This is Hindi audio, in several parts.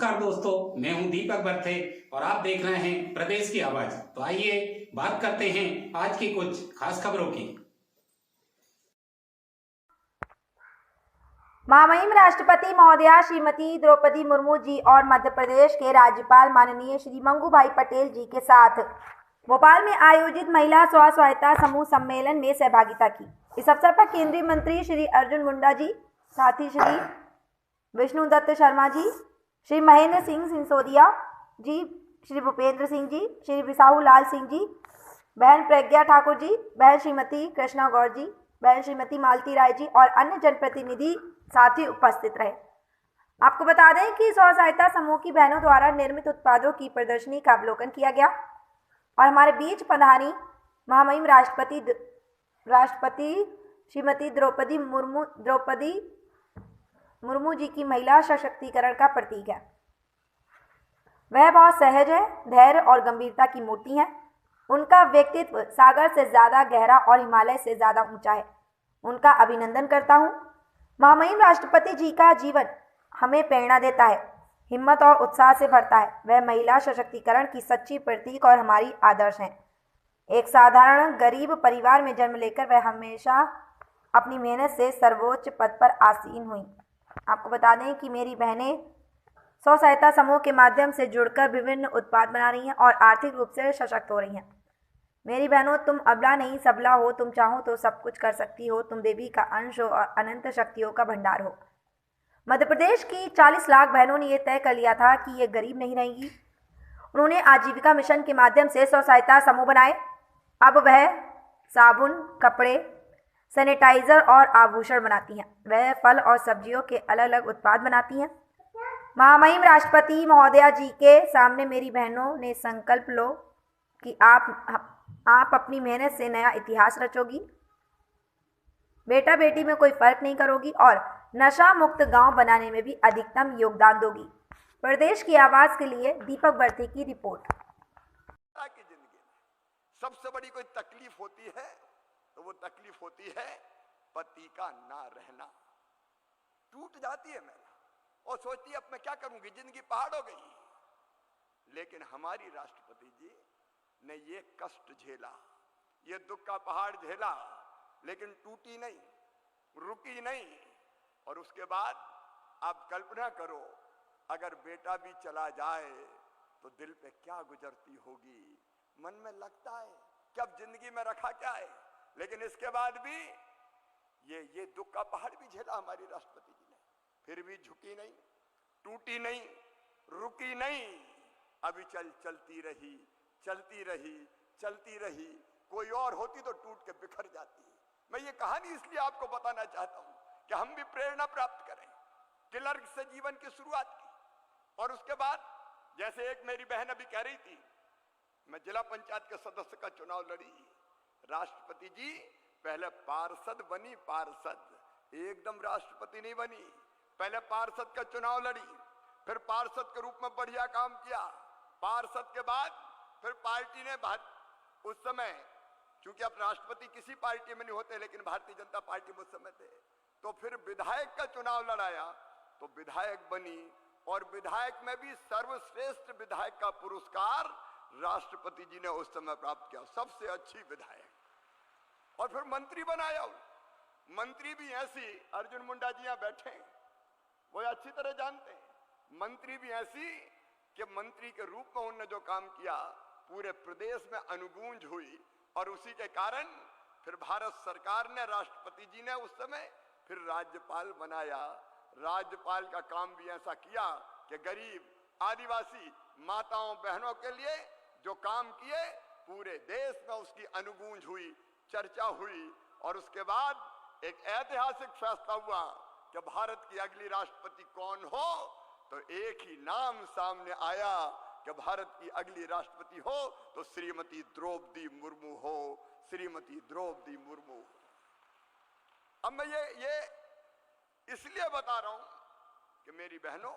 नमस्कार दोस्तों, मैं हूं दीपक बर्थे और आप देख रहे हैं प्रदेश की आवाज। तो आइए बात करते हैं आज की कुछ खास खबरों की। महामहिम राष्ट्रपति महोदया श्रीमती द्रौपदी मुर्मू जी और मध्य प्रदेश के राज्यपाल माननीय श्री मंगू भाई पटेल जी के साथ भोपाल में आयोजित महिला स्व सहायता समूह सम्मेलन में सहभागिता की। इस अवसर पर केंद्रीय मंत्री श्री अर्जुन मुंडा जी, साथ ही श्री विष्णुदत्त शर्मा जी, श्री महेंद्र सिंह सिसोदिया जी, श्री भूपेंद्र सिंह जी, श्री बिसाहू लाल सिंह जी, बहन प्रज्ञा ठाकुर जी, बहन श्रीमती कृष्णा गौर जी, बहन श्रीमती मालती राय जी और अन्य जनप्रतिनिधि साथी उपस्थित रहे। आपको बता दें कि स्व सहायता समूह की बहनों द्वारा निर्मित उत्पादों की प्रदर्शनी का अवलोकन किया गया और हमारे बीच पधारी महामहिम राष्ट्रपति श्रीमती द्रौपदी मुर्मू जी की महिला सशक्तिकरण का प्रतीक है। वह बहुत सहज है, धैर्य और गंभीरता की मूर्ति है। उनका व्यक्तित्व सागर से ज्यादा गहरा और हिमालय से ज्यादा ऊंचा है। उनका अभिनंदन करता हूँ। महामहिम राष्ट्रपति जी का जीवन हमें प्रेरणा देता है, हिम्मत और उत्साह से भरता है। वह महिला सशक्तिकरण की सच्ची प्रतीक और हमारी आदर्श हैं। एक साधारण गरीब परिवार में जन्म लेकर वह हमेशा अपनी मेहनत से सर्वोच्च पद पर आसीन हुई। आपको बता दें कि मेरी बहनें स्व सहायता समूह के माध्यम से जुड़कर विभिन्न उत्पाद बना रही हैं और आर्थिक रूप से सशक्त हो रही हैं। मेरी बहनों, तुम अबला नहीं सबला हो, तुम चाहो तो सब कुछ कर सकती हो, तुम देवी का अंश हो और अनंत शक्तियों का भंडार हो। मध्य प्रदेश की 40 लाख बहनों ने यह तय कर लिया था कि ये गरीब नहीं रहेंगी। उन्होंने आजीविका मिशन के माध्यम से स्व सहायता समूह बनाए। अब वह साबुन, कपड़े, सैनिटाइजर और आभूषण बनाती हैं। वह फल और सब्जियों के अलग अलग उत्पाद बनाती हैं। महामहिम राष्ट्रपति महोदया जी के सामने मेरी बहनों ने संकल्प लो कि आप अपनी मेहनत से नया इतिहास रचोगी, बेटा बेटी में कोई फर्क नहीं करोगी और नशा मुक्त गांव बनाने में भी अधिकतम योगदान दोगी। प्रदेश की आवाज के लिए दीपक बर्थे की रिपोर्ट। की जिंदगी में सबसे बड़ी कोई तकलीफ होती है तो वो तकलीफ होती है पति का ना रहना। टूट जाती है महिला और सोचती है अब मैं क्या करूंगी, जिंदगी पहाड़ हो गई। लेकिन हमारी राष्ट्रपति जी ने ये कष्ट झेला, ये दुख का पहाड़ झेला, लेकिन टूटी नहीं, रुकी नहीं। और उसके बाद आप कल्पना करो, अगर बेटा भी चला जाए तो दिल पे क्या गुजरती होगी। मन में लगता है कि अब जिंदगी में रखा क्या है। लेकिन इसके बाद भी ये दुख का पहाड़ भी झेला हमारी राष्ट्रपति जी ने, फिर भी झुकी नहीं, टूटी नहीं, रुकी नहीं। अभी चलती रही, चलती रही, चलती रही। कोई और होती तो टूट के बिखर जाती। मैं ये कहानी इसलिए आपको बताना चाहता हूं कि हम भी प्रेरणा प्राप्त करें। क्लर्क से जीवन की शुरुआत की और उसके बाद, जैसे एक मेरी बहन अभी कह रही थी, मैं जिला पंचायत के सदस्य का चुनाव लड़ी। राष्ट्रपति जी पहले पार्षद बनी, पार्षद, एकदम राष्ट्रपति नहीं बनी। पहले पार्षद का चुनाव लड़ी, फिर पार्षद के रूप में बढ़िया काम किया। पार्षद के बाद फिर पार्टी ने, उस समय क्योंकि अब राष्ट्रपति किसी पार्टी में नहीं होते, लेकिन भारतीय जनता पार्टी में उस समय थे, तो फिर विधायक का चुनाव लड़ाया तो विधायक बनी। और विधायक में भी सर्वश्रेष्ठ विधायक का पुरस्कार राष्ट्रपति जी ने उस समय प्राप्त किया, सबसे अच्छी विधायक। और फिर मंत्री बनाया। मंत्री भी ऐसी, अर्जुन मुंडा जी यहां बैठे हैं, वो अच्छी तरह जानते हैं। मंत्री भी ऐसी कि मंत्री के रूप में उन्होंने जो काम किया पूरे प्रदेश में अनुगूंज हुई। और उसी के कारण फिर भारत सरकार ने, राष्ट्रपति जी ने उस समय फिर राज्यपाल बनाया। राज्यपाल का काम भी ऐसा किया कि गरीब, आदिवासी माताओं बहनों के लिए जो काम किए, पूरे देश में उसकी अनुगूंज हुई, चर्चा हुई। और उसके बाद एक ऐतिहासिक फैसला हुआ कि भारत की अगली राष्ट्रपति कौन हो, तो एक ही नाम सामने आया कि भारत की अगली राष्ट्रपति हो तो श्रीमती द्रौपदी मुर्मू हो, श्रीमती द्रौपदी मुर्मू। अब मैं ये इसलिए बता रहा हूं कि मेरी बहनों,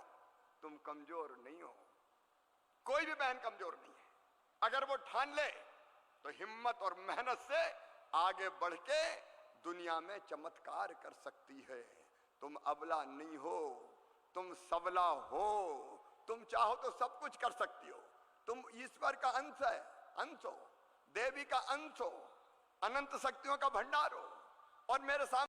तुम कमजोर नहीं हो। कोई भी बहन कमजोर नहीं है। अगर वो ठान ले तो हिम्मत और मेहनत से आगे बढ़ के दुनिया में चमत्कार कर सकती है। तुम अबला नहीं हो, तुम सबला हो, तुम चाहो तो सब कुछ कर सकती हो। तुम ईश्वर का अंश है, अंश हो, देवी का अंश हो, अनंत शक्तियों का भंडार हो, और मेरे सामने